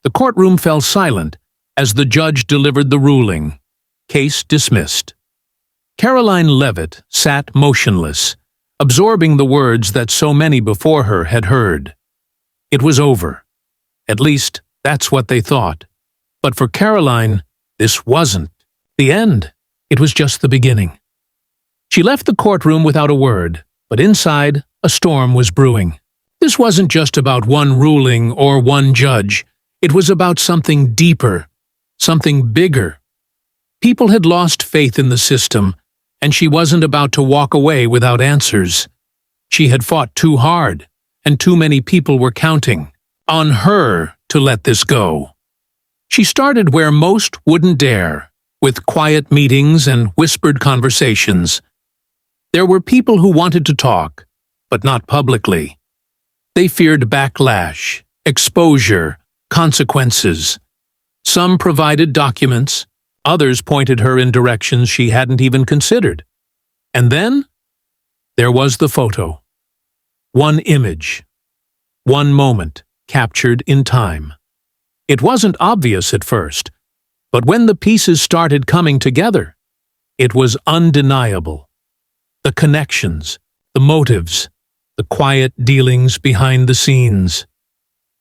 The courtroom fell silent as the judge delivered the ruling. Case dismissed. Karoline Leavitt sat motionless, absorbing the words that so many before her had heard. It was over. At least, that's what they thought. But for Karoline, this wasn't the end. It was just the beginning. She left the courtroom without a word, but inside, a storm was brewing. This wasn't just about one ruling or one judge. It was about something deeper, something bigger. People had lost faith in the system, and she wasn't about to walk away without answers. She had fought too hard, and too many people were counting on her to let this go. She started where most wouldn't dare, with quiet meetings and whispered conversations. There were people who wanted to talk, but not publicly. They feared backlash, exposure, consequences. Some provided documents, others pointed her in directions she hadn't even considered. And then, there was the photo. One image. One moment, captured in time. It wasn't obvious at first, but when the pieces started coming together, it was undeniable. The connections, the motives, the quiet dealings behind the scenes.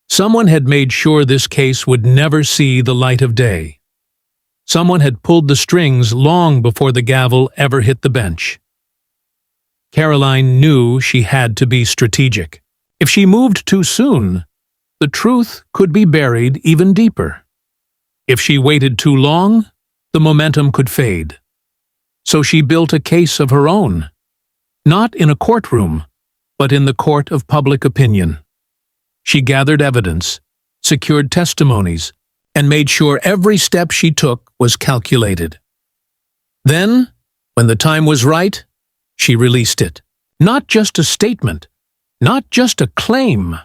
Someone had made sure this case would never see the light of day. Someone had pulled the strings long before the gavel ever hit the bench. Karoline knew she had to be strategic. If she moved too soon, the truth could be buried even deeper. If she waited too long, the momentum could fade. So she built a case of her own, not in a courtroom, but in the court of public opinion. She gathered evidence, secured testimonies, and made sure every step she took was calculated. Then, when the time was right, she released it. Not just a statement, not just a claim,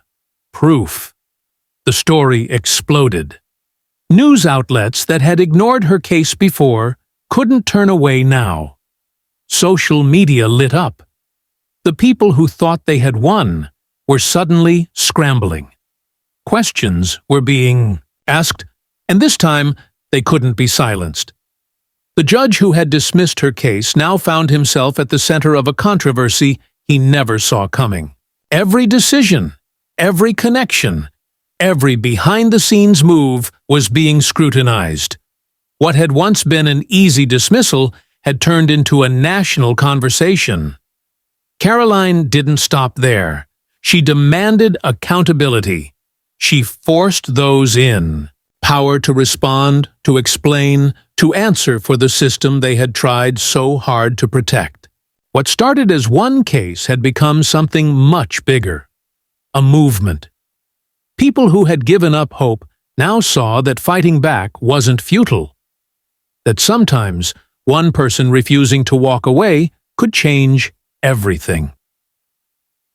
proof. The story exploded. News outlets that had ignored her case before couldn't turn away now. Social media lit up. The people who thought they had won were suddenly scrambling. Questions were being asked, and this time they couldn't be silenced. The judge who had dismissed her case now found himself at the center of a controversy he never saw coming. Every decision, every connection, every behind-the-scenes move was being scrutinized. What had once been an easy dismissal had turned into a national conversation. Karoline didn't stop there. She demanded accountability. She forced those in. Power to respond, to explain, to answer for the system they had tried so hard to protect. What started as one case had become something much bigger. A movement. People who had given up hope now saw that fighting back wasn't futile. That sometimes one person refusing to walk away could change everything.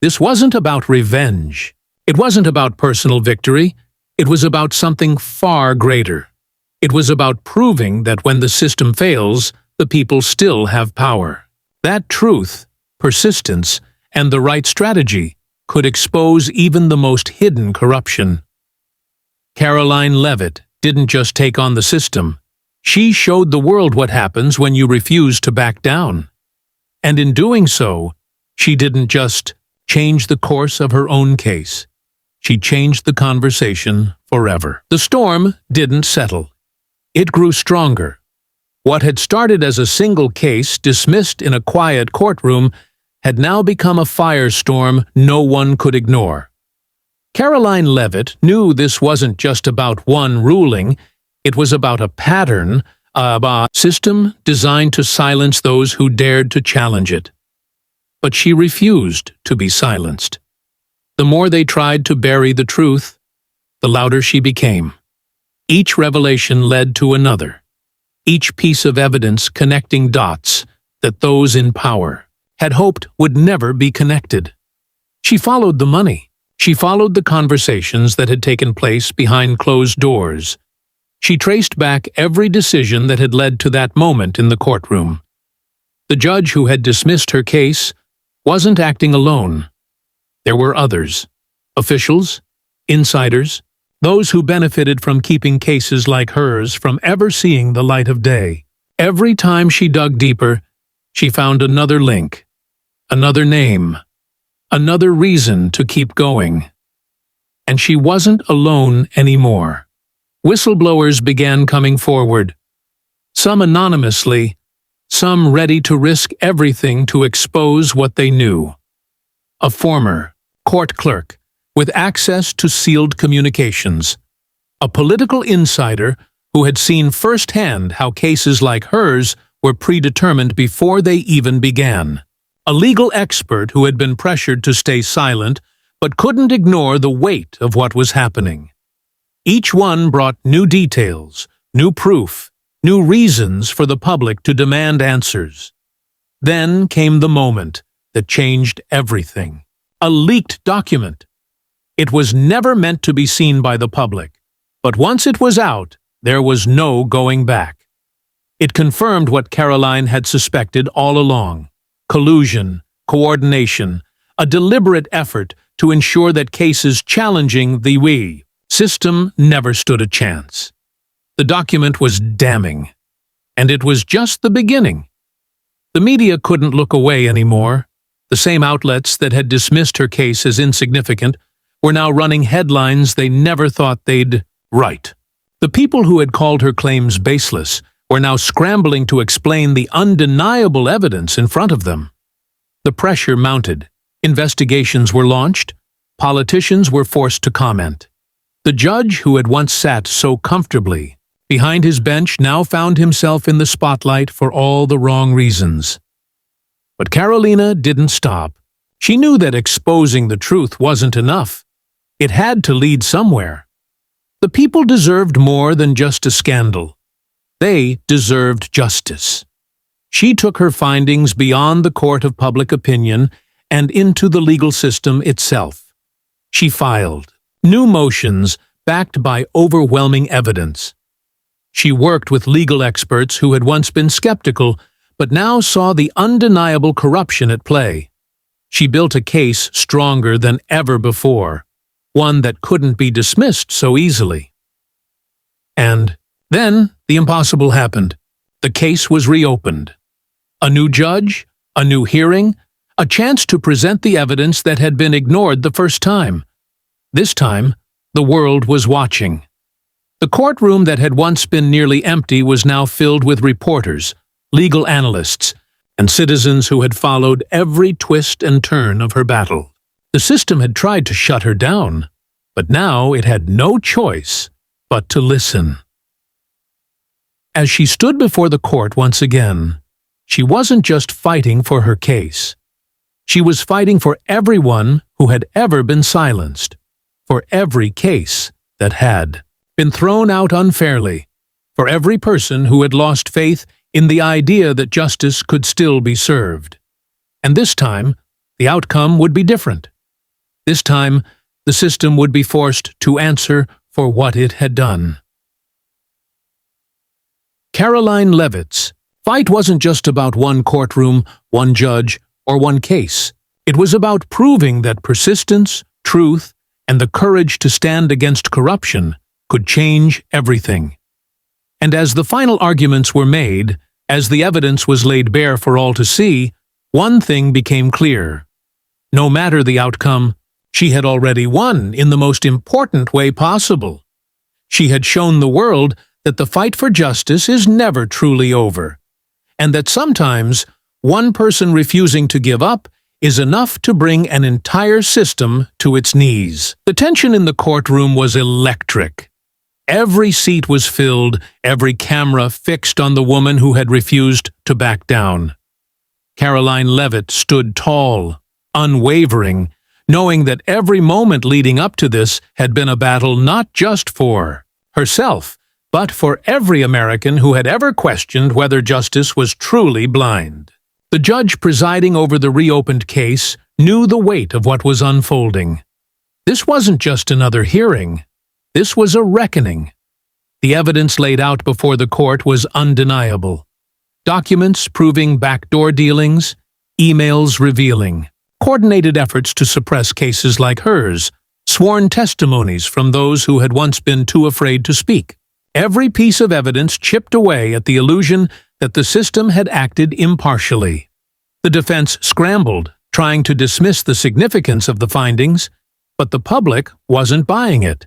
This wasn't about revenge. It wasn't about personal victory. It was about something far greater. It was about proving that when the system fails, the people still have power. That truth, persistence, and the right strategy could expose even the most hidden corruption. Karoline Leavitt didn't just take on the system. She showed the world what happens when you refuse to back down. And in doing so, she didn't just change the course of her own case. She changed the conversation forever. The storm didn't settle. It grew stronger. What had started as a single case dismissed in a quiet courtroom had now become a firestorm no one could ignore. Karoline Leavitt knew this wasn't just about one ruling. It was about a pattern, a system designed to silence those who dared to challenge it. But she refused to be silenced. The more they tried to bury the truth, the louder she became. Each revelation led to another, each piece of evidence connecting dots that those in power had hoped would never be connected. She followed the money. She followed the conversations that had taken place behind closed doors. She traced back every decision that had led to that moment in the courtroom. The judge who had dismissed her case wasn't acting alone. There were others, officials, insiders, those who benefited from keeping cases like hers from ever seeing the light of day. Every time she dug deeper, she found another link, another name, another reason to keep going. And she wasn't alone anymore. Whistleblowers began coming forward, some anonymously, some ready to risk everything to expose what they knew. A former court clerk with access to sealed communications, a political insider who had seen firsthand how cases like hers were predetermined before they even began, a legal expert who had been pressured to stay silent but couldn't ignore the weight of what was happening. Each one brought new details, new proof, new reasons for the public to demand answers. Then came the moment that changed everything. A leaked document. It was never meant to be seen by the public, but once it was out, there was no going back. It confirmed what Karoline had suspected all along: collusion, coordination, a deliberate effort to ensure that cases challenging the system never stood a chance. The document was damning, and it was just the beginning. The media couldn't look away anymore. The same outlets that had dismissed her case as insignificant were now running headlines they never thought they'd write. The people who had called her claims baseless were now scrambling to explain the undeniable evidence in front of them. The pressure mounted. Investigations were launched. Politicians were forced to comment. The judge who had once sat so comfortably behind his bench now found himself in the spotlight for all the wrong reasons. But Karoline didn't stop. She knew that exposing the truth wasn't enough. It had to lead somewhere. The people deserved more than just a scandal. They deserved justice. She took her findings beyond the court of public opinion and into the legal system itself. She filed new motions backed by overwhelming evidence. She worked with legal experts who had once been skeptical but now saw the undeniable corruption at play. She built a case stronger than ever before, one that couldn't be dismissed so easily. And then the impossible happened. The case was reopened. A new judge, a new hearing, a chance to present the evidence that had been ignored the first time. This time, the world was watching. The courtroom that had once been nearly empty was now filled with reporters, legal analysts, and citizens who had followed every twist and turn of her battle. The system had tried to shut her down, but now it had no choice but to listen. As she stood before the court once again, she wasn't just fighting for her case. She was fighting for everyone who had ever been silenced, for every case that had been thrown out unfairly, for every person who had lost faith in the idea that justice could still be served. And this time, the outcome would be different. This time, the system would be forced to answer for what it had done. Karoline Leavitt's fight wasn't just about one courtroom, one judge, or one case. It was about proving that persistence, truth, and the courage to stand against corruption could change everything. And as the final arguments were made, as the evidence was laid bare for all to see, one thing became clear. No matter the outcome, she had already won in the most important way possible. She had shown the world that the fight for justice is never truly over, and that sometimes one person refusing to give up is enough to bring an entire system to its knees. The tension in the courtroom was electric. Every seat was filled, every camera fixed on the woman who had refused to back down. Karoline Leavitt stood tall, unwavering, knowing that every moment leading up to this had been a battle not just for herself, but for every American who had ever questioned whether justice was truly blind. The judge presiding over the reopened case knew the weight of what was unfolding. This wasn't just another hearing. This was a reckoning. The evidence laid out before the court was undeniable. Documents proving backdoor dealings, emails revealing, coordinated efforts to suppress cases like hers, sworn testimonies from those who had once been too afraid to speak. Every piece of evidence chipped away at the illusion that the system had acted impartially. The defense scrambled, trying to dismiss the significance of the findings, but the public wasn't buying it.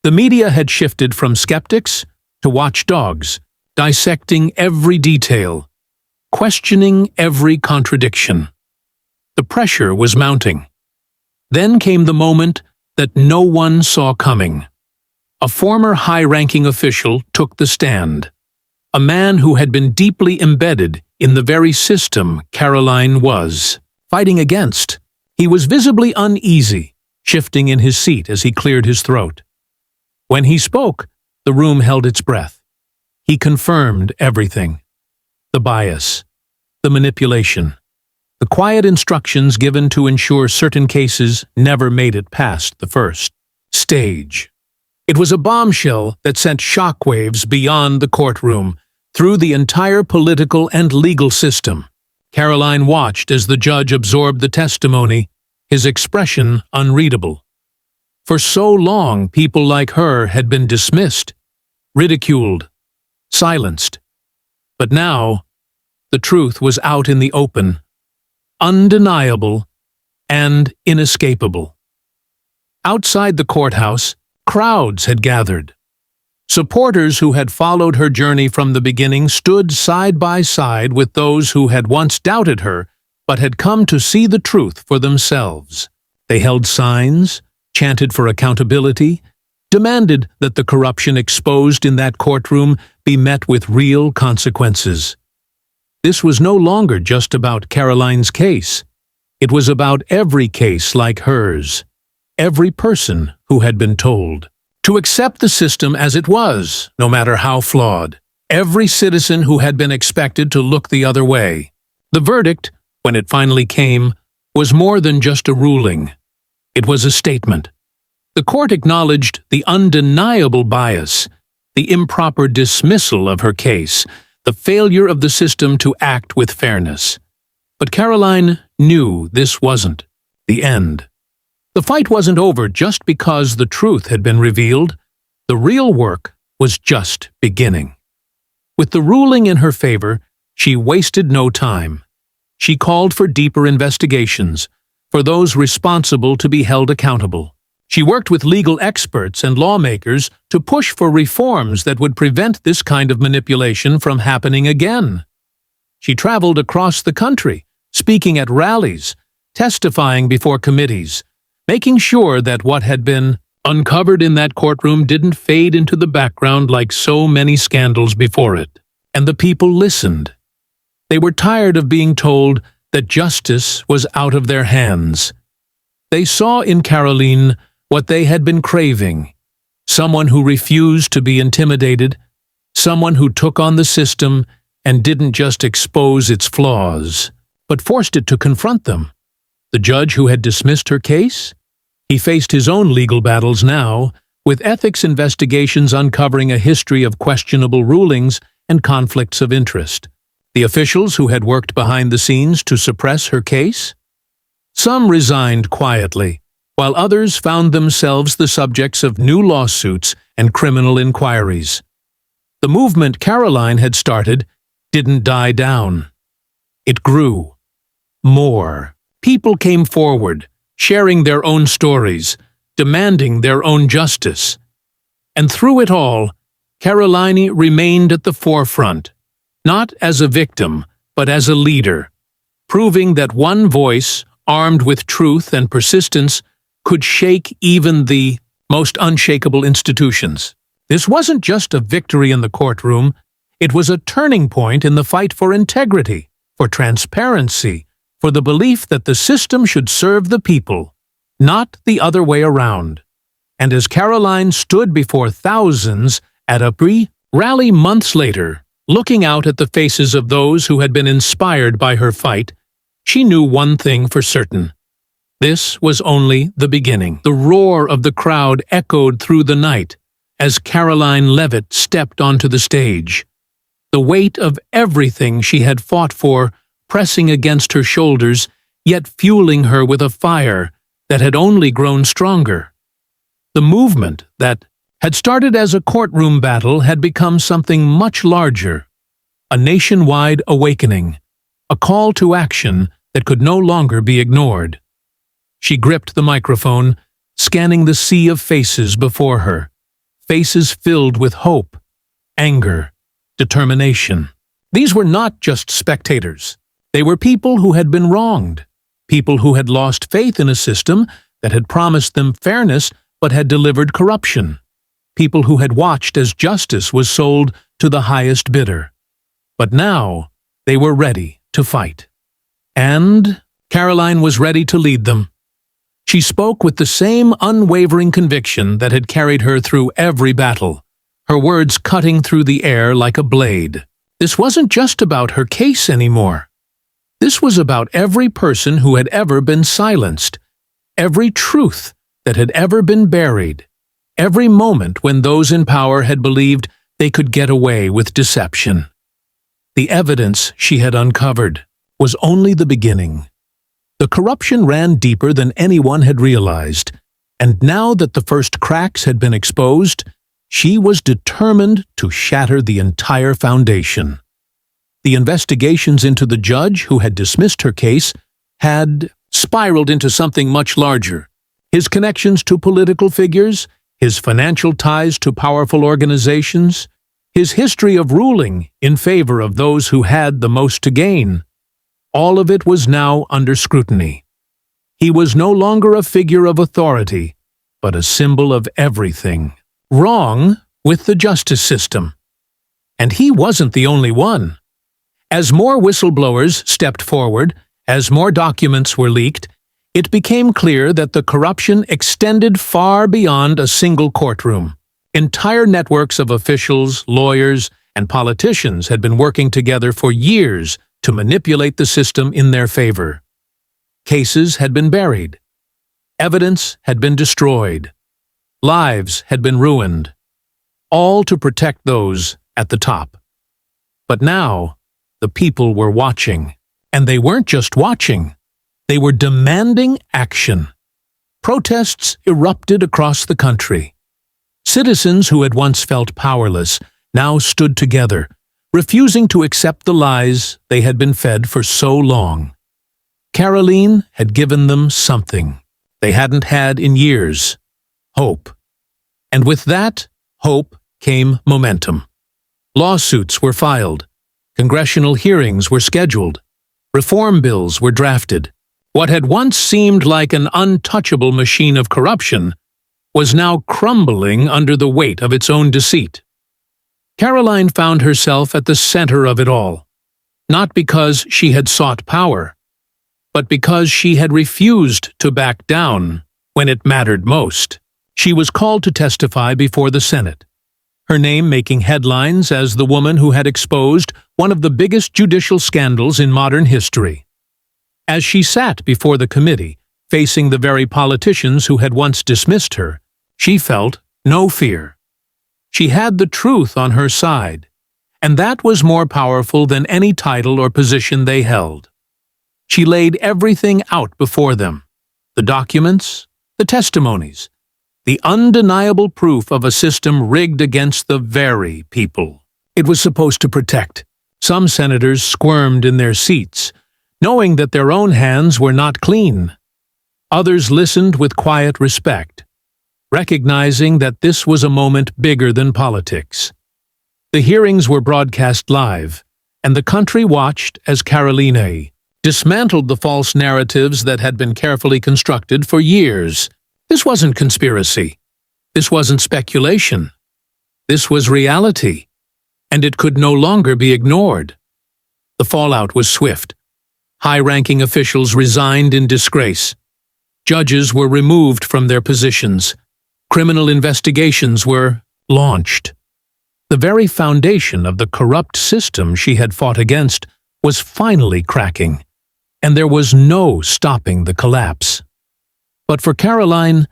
The media had shifted from skeptics to watchdogs, dissecting every detail, questioning every contradiction. The pressure was mounting. Then came the moment that no one saw coming. A former high-ranking official took the stand, a man who had been deeply embedded in the very system Karoline was fighting against. He was visibly uneasy, shifting in his seat as he cleared his throat. When he spoke, the room held its breath. He confirmed everything. The bias, the manipulation, the quiet instructions given to ensure certain cases never made it past the first stage. It was a bombshell that sent shockwaves beyond the courtroom, through the entire political and legal system. Karoline watched as the judge absorbed the testimony, his expression unreadable. For so long, people like her had been dismissed, ridiculed, silenced. But now, the truth was out in the open, undeniable and inescapable. Outside the courthouse, crowds had gathered. Supporters who had followed her journey from the beginning stood side by side with those who had once doubted her but had come to see the truth for themselves. They held signs, chanted for accountability, demanded that the corruption exposed in that courtroom be met with real consequences. This was no longer just about Karoline's case. It was about every case like hers, every person who had been told to accept the system as it was, no matter how flawed. Every citizen who had been expected to look the other way. The verdict, when it finally came, was more than just a ruling. It was a statement. The court acknowledged the undeniable bias, the improper dismissal of her case, the failure of the system to act with fairness. But Karoline knew this wasn't the end. The fight wasn't over just because the truth had been revealed. The real work was just beginning. With the ruling in her favor, she wasted no time. She called for deeper investigations, for those responsible to be held accountable. She worked with legal experts and lawmakers to push for reforms that would prevent this kind of manipulation from happening again. She traveled across the country, speaking at rallies, testifying before committees, making sure that what had been uncovered in that courtroom didn't fade into the background like so many scandals before it. And the people listened. They were tired of being told that justice was out of their hands. They saw in Karoline what they had been craving, someone who refused to be intimidated, someone who took on the system and didn't just expose its flaws, but forced it to confront them. The judge who had dismissed her case? He faced his own legal battles now, with ethics investigations uncovering a history of questionable rulings and conflicts of interest. The officials who had worked behind the scenes to suppress her case? Some resigned quietly, while others found themselves the subjects of new lawsuits and criminal inquiries. The movement Karoline had started didn't die down. It grew. More. People came forward, sharing their own stories, demanding their own justice. And through it all, Karoline remained at the forefront, not as a victim, but as a leader, proving that one voice, armed with truth and persistence, could shake even the most unshakable institutions. This wasn't just a victory in the courtroom, it was a turning point in the fight for integrity, for transparency, for the belief that the system should serve the people, not the other way around. And as Karoline stood before thousands at a rally months later, looking out at the faces of those who had been inspired by her fight, she knew one thing for certain. This was only the beginning. The roar of the crowd echoed through the night as Karoline Leavitt stepped onto the stage. The weight of everything she had fought for pressing against her shoulders, yet fueling her with a fire that had only grown stronger. The movement that had started as a courtroom battle had become something much larger, a nationwide awakening, a call to action that could no longer be ignored. She gripped the microphone, scanning the sea of faces before her, faces filled with hope, anger, determination. These were not just spectators. They were people who had been wronged, people who had lost faith in a system that had promised them fairness but had delivered corruption, people who had watched as justice was sold to the highest bidder. But now they were ready to fight. And Karoline was ready to lead them. She spoke with the same unwavering conviction that had carried her through every battle, her words cutting through the air like a blade. This wasn't just about her case anymore. This was about every person who had ever been silenced, every truth that had ever been buried, every moment when those in power had believed they could get away with deception. The evidence she had uncovered was only the beginning. The corruption ran deeper than anyone had realized, and now that the first cracks had been exposed, she was determined to shatter the entire foundation. The investigations into the judge who had dismissed her case had spiraled into something much larger. His connections to political figures, his financial ties to powerful organizations, his history of ruling in favor of those who had the most to gain. All of it was now under scrutiny. He was no longer a figure of authority, but a symbol of everything wrong with the justice system. And he wasn't the only one. As more whistleblowers stepped forward, as more documents were leaked, it became clear that the corruption extended far beyond a single courtroom. Entire networks of officials, lawyers, and politicians had been working together for years to manipulate the system in their favor. Cases had been buried. Evidence had been destroyed. Lives had been ruined. All to protect those at the top. But now, the people were watching. And they weren't just watching. They were demanding action. Protests erupted across the country. Citizens who had once felt powerless now stood together, refusing to accept the lies they had been fed for so long. Karoline had given them something they hadn't had in years: hope. And with that hope came momentum. Lawsuits were filed. Congressional hearings were scheduled. Reform bills were drafted. What had once seemed like an untouchable machine of corruption was now crumbling under the weight of its own deceit. Karoline found herself at the center of it all, not because she had sought power, but because she had refused to back down when it mattered most. She was called to testify before the Senate, her name making headlines as the woman who had exposed one of the biggest judicial scandals in modern history. As she sat before the committee, facing the very politicians who had once dismissed her, she felt no fear. She had the truth on her side, and that was more powerful than any title or position they held. She laid everything out before them: the documents, the testimonies, the undeniable proof of a system rigged against the very people it was supposed to protect. Some senators squirmed in their seats, knowing that their own hands were not clean. Others listened with quiet respect, recognizing that this was a moment bigger than politics. The hearings were broadcast live, and the country watched as Karoline dismantled the false narratives that had been carefully constructed for years. This wasn't conspiracy. This wasn't speculation. This was reality, and it could no longer be ignored. The fallout was swift. High-ranking officials resigned in disgrace. Judges were removed from their positions. Criminal investigations were launched. The very foundation of the corrupt system she had fought against was finally cracking, and there was no stopping the collapse. But for Karoline,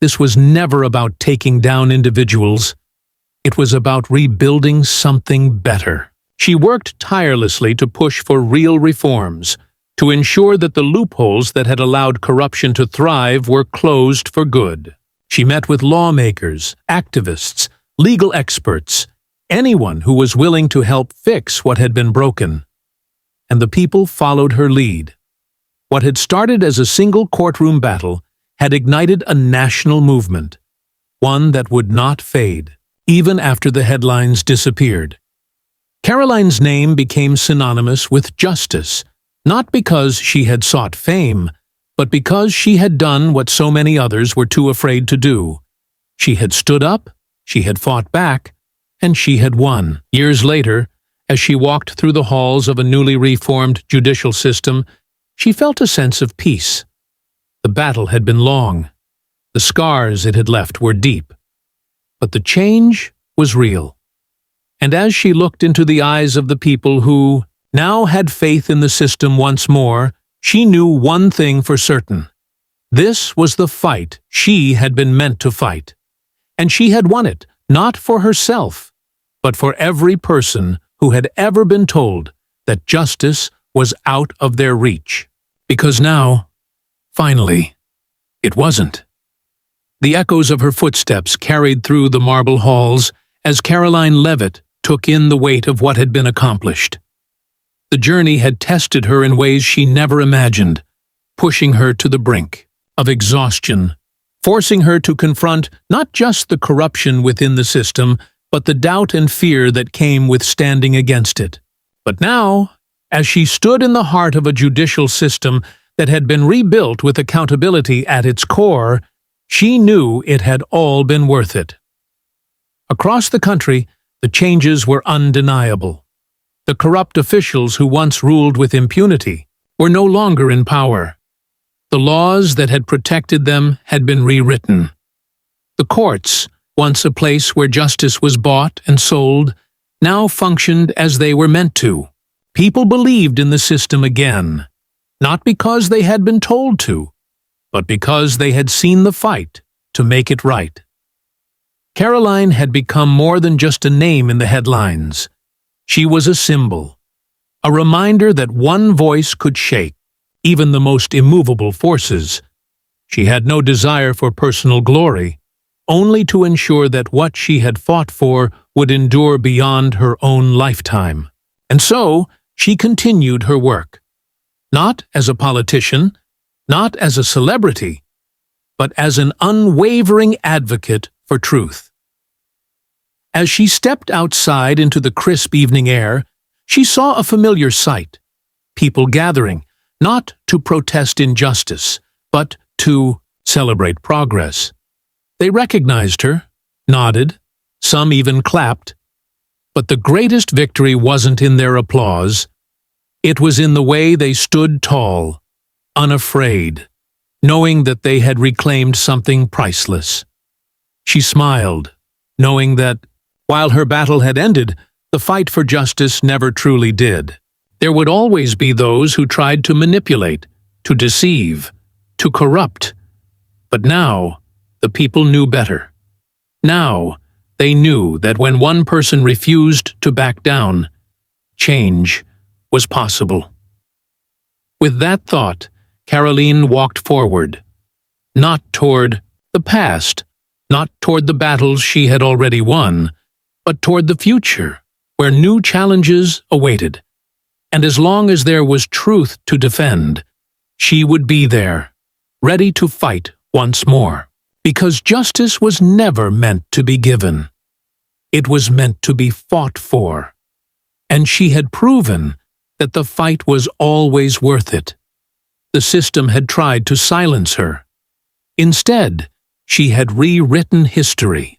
this was never about taking down individuals. It was about rebuilding something better. She worked tirelessly to push for real reforms, to ensure that the loopholes that had allowed corruption to thrive were closed for good. She met with lawmakers, activists, legal experts, anyone who was willing to help fix what had been broken. And the people followed her lead. What had started as a single courtroom battle had ignited a national movement, one that would not fade, even after the headlines disappeared. Karoline's name became synonymous with justice, not because she had sought fame, but because she had done what so many others were too afraid to do. She had stood up, she had fought back, and she had won. Years later, as she walked through the halls of a newly reformed judicial system, she felt a sense of peace. The battle had been long. The scars it had left were deep. But the change was real. And as she looked into the eyes of the people who now had faith in the system once more, she knew one thing for certain. This was the fight she had been meant to fight. And she had won it, not for herself, but for every person who had ever been told that justice was out of their reach. Because now, finally, it wasn't. The echoes of her footsteps carried through the marble halls as Karoline Leavitt took in the weight of what had been accomplished. The journey had tested her in ways she never imagined, pushing her to the brink of exhaustion, forcing her to confront not just the corruption within the system, but the doubt and fear that came with standing against it. But now, as she stood in the heart of a judicial system that had been rebuilt with accountability at its core, she knew it had all been worth it. Across the country, the changes were undeniable. The corrupt officials who once ruled with impunity were no longer in power. The laws that had protected them had been rewritten. The courts, once a place where justice was bought and sold, now functioned as they were meant to. People believed in the system again, not because they had been told to, but because they had seen the fight to make it right. Karoline had become more than just a name in the headlines. She was a symbol, a reminder that one voice could shake even the most immovable forces. She had no desire for personal glory, only to ensure that what she had fought for would endure beyond her own lifetime. And so, she continued her work, not as a politician, not as a celebrity, but as an unwavering advocate for truth. As she stepped outside into the crisp evening air, she saw a familiar sight: people gathering, not to protest injustice, but to celebrate progress. They recognized her, nodded, some even clapped. But the greatest victory wasn't in their applause. It was in the way they stood tall, unafraid, knowing that they had reclaimed something priceless. She smiled, knowing that, while her battle had ended, the fight for justice never truly did. There would always be those who tried to manipulate, to deceive, to corrupt. But now, the people knew better. Now, they knew that when one person refused to back down, change was possible. With that thought, Karoline walked forward, not toward the past, not toward the battles she had already won, but toward the future, where new challenges awaited. And as long as there was truth to defend, she would be there, ready to fight once more. Because justice was never meant to be given. It was meant to be fought for. And she had proven that the fight was always worth it. The system had tried to silence her. Instead, she had rewritten history.